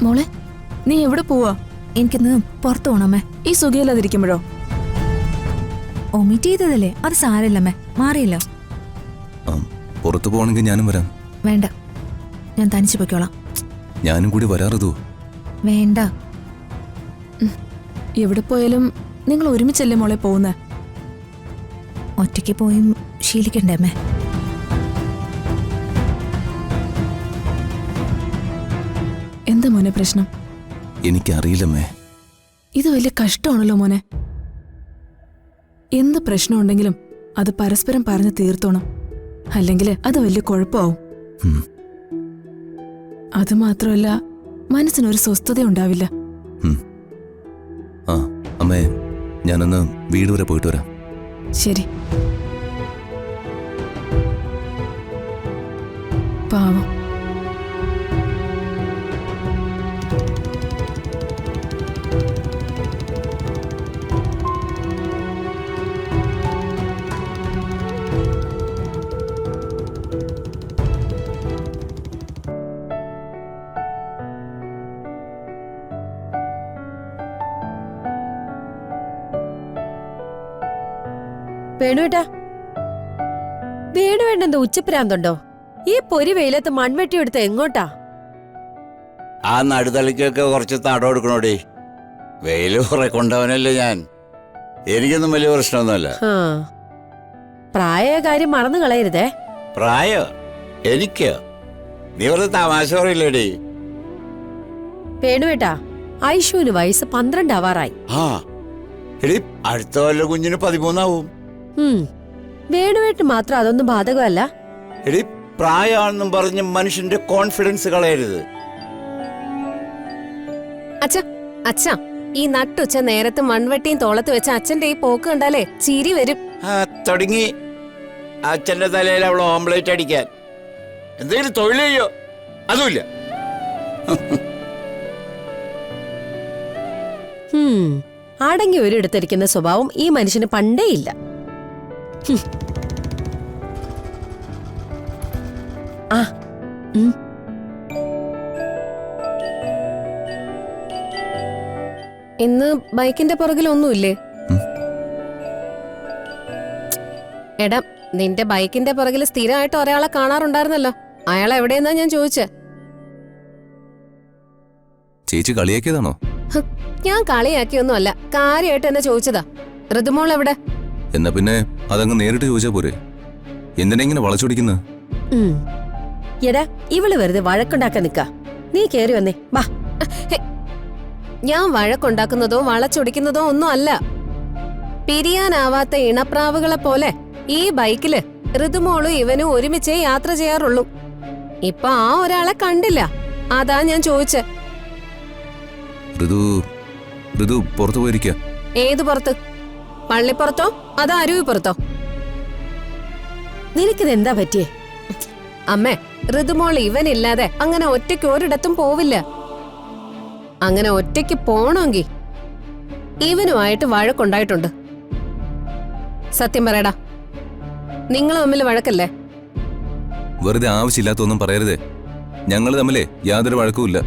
മോളെ, നീ എവിടെ പോവാ? എനിക്കിന്ന് പുറത്തു പോണമ്മേ. ഈ സുഖയില്ലാതിരിക്കുമ്പോഴോ? ഒമിറ്റ് ചെയ്തതല്ലേ, അത് സാരമില്ലമ്മേ, മാറിയല്ലോ. പുറത്തു പോകണമെങ്കിൽ ഞാനും വരാം. വേണ്ട, ഞാൻ തനിച്ചു പൊയ്ക്കോളാം. ഞാനും കൂടി വരാറതോ? വേണ്ട. എവിടെ പോയാലും നിങ്ങൾ ഒരുമിച്ചല്ലേ മോളെ പോകുന്നേ? ഒറ്റയ്ക്ക് പോയും ശീലിക്കണ്ടേ അമ്മേ? എന്താ മോനെ പ്രശ്നം? എനിക്കറിയില്ലമ്മേ. ഇത് വലിയ കഷ്ടമാണല്ലോ മോനെ. എന്ത് പ്രശ്നമുണ്ടെങ്കിലും അത് പരസ്പരം പറഞ്ഞ് തീർത്തോണം, അല്ലെങ്കിൽ അത് വലിയ കുഴപ്പമാവും. അത് മാത്രമല്ല, മനസ്സിനൊരു സ്വസ്ഥത ഉണ്ടാവില്ല. ആ അമ്മേ, ഞാനൊന്ന് വീട് വരെ പോയിട്ട് വരാം. ശരി. പാവം. വേണുവേട്ടാ, വേണുവേണ്ടെന്താ ഉച്ചപ്രാന്തുണ്ടോ? ഈ പൊരി വെയിലത്ത് മൺവെട്ടി എടുത്ത് എങ്ങോട്ടാ? ആ നടുതളിക്കൊക്കെ കുറച്ച് തടം എടുക്കണോടി. വെയില് കുറെ കൊണ്ടവനല്ലേ ഞാൻ. എനിക്കൊന്നും വലിയ പ്രശ്നമൊന്നുമല്ല. പ്രായ കാര്യം മറന്നു കളയരുതേ. പ്രായോ? എനിക്ക്? നീ വെറുതെ തമാശ പറയില്ലേടി. വേണുവേട്ടാ, ഐഷുവിന് വയസ്സ് 12 ആവാറായി. ആ എടി, അടുത്ത കൊല്ലം കുഞ്ഞിന് 13 ആവും. വേണുവേട്ട് മാത്രം അതൊന്നും ബാധകമല്ല. എടി, പ്രായമാണെന്നും പറഞ്ഞ് മനുഷ്യന്റെ കോൺഫിഡൻസ് കളയരുത്. അച്ഛാ, ഈ നട്ടുച്ച നേരത്ത് മൺവെട്ടിയും തോളത്ത് വെച്ച അച്ഛന്റെ ഈ പോക്ക് കണ്ടാലേ ചിരി വരും. തുടങ്ങി അച്ഛന്റെ തലയിൽ അവൾ ഓംപ്ലേറ്റ് അടിക്കാൻ. എന്തെങ്കിലും തൊഴിൽ ചെയ്യോ? അതുമില്ല. അടങ്ങി ഒരിടത്തിരിക്കുന്ന സ്വഭാവം ഈ മനുഷ്യന് പണ്ടേ ഇല്ല. ഇന്ന് ബൈക്കിന്റെ പുറകിലൊന്നുമില്ലേ? എടാ, നിന്റെ ബൈക്കിന്റെ പുറകിൽ സ്ഥിരമായിട്ട് ഒരാളെ കാണാറുണ്ടായിരുന്നല്ലോ. അയാൾ എവിടെയെന്നാ ഞാൻ ചോദിച്ചേ. ചേച്ചി കളിയാക്കിയതാണോ? ഞാൻ കളിയാക്കിയൊന്നും അല്ല, കാര്യമായിട്ട് എന്നെ ചോദിച്ചതാ. ഋതുമോൾ എവിടെ? എന്നാ പിന്നെ അതങ്ങ് നേരിട്ട് ചോദിച്ചാ പോരെ? എന്തിനാ ഇങ്ങനെ വളച്ചൊടിക്കുന്ന? എടാ, ഇവള് വെറുതെ വഴക്കുണ്ടാക്കാൻ നിക്ക. നീ കേറി വന്നേ, വാ. ഞാൻ വഴക്കുണ്ടാക്കുന്നതോ വളച്ചൊടിക്കുന്നതോ ഒന്നും അല്ല. പിരിയാനാവാത്ത ഇണപ്രാവുകളെ പോലെ ഈ ബൈക്കില് ഋതുമോളും ഇവനും ഒരുമിച്ചേ യാത്ര ചെയ്യാറുള്ളൂ. ഇപ്പൊ ആ ഒരാളെ കണ്ടില്ല, അതാ ഞാൻ ചോദിച്ചേ. ഋതു പുറത്തു പോയിരിക്ക. ഏത് പുറത്ത്? പള്ളിപ്പുറത്തോ അതോ അരുവിപ്പുറത്തോ? നിനക്കിതെന്താ പറ്റിയേ? അമ്മേ, ഋതുമോൾ ഇവനില്ലാതെ അങ്ങനെ ഒറ്റയ്ക്ക് ഒരിടത്തും പോവില്ല. അങ്ങനെ ഒറ്റയ്ക്ക് പോണമെങ്കിൽ ഇവനുമായിട്ട് വഴക്കുണ്ടായിട്ടുണ്ട്. സത്യം പറയടാ, നിങ്ങൾ തമ്മിൽ വഴക്കല്ലേ? വെറുതെ ആവശ്യമില്ലാത്തൊന്നും പറയരുതേ. ഞങ്ങൾ തമ്മിലേ യാതൊരു വഴക്കുമില്ല.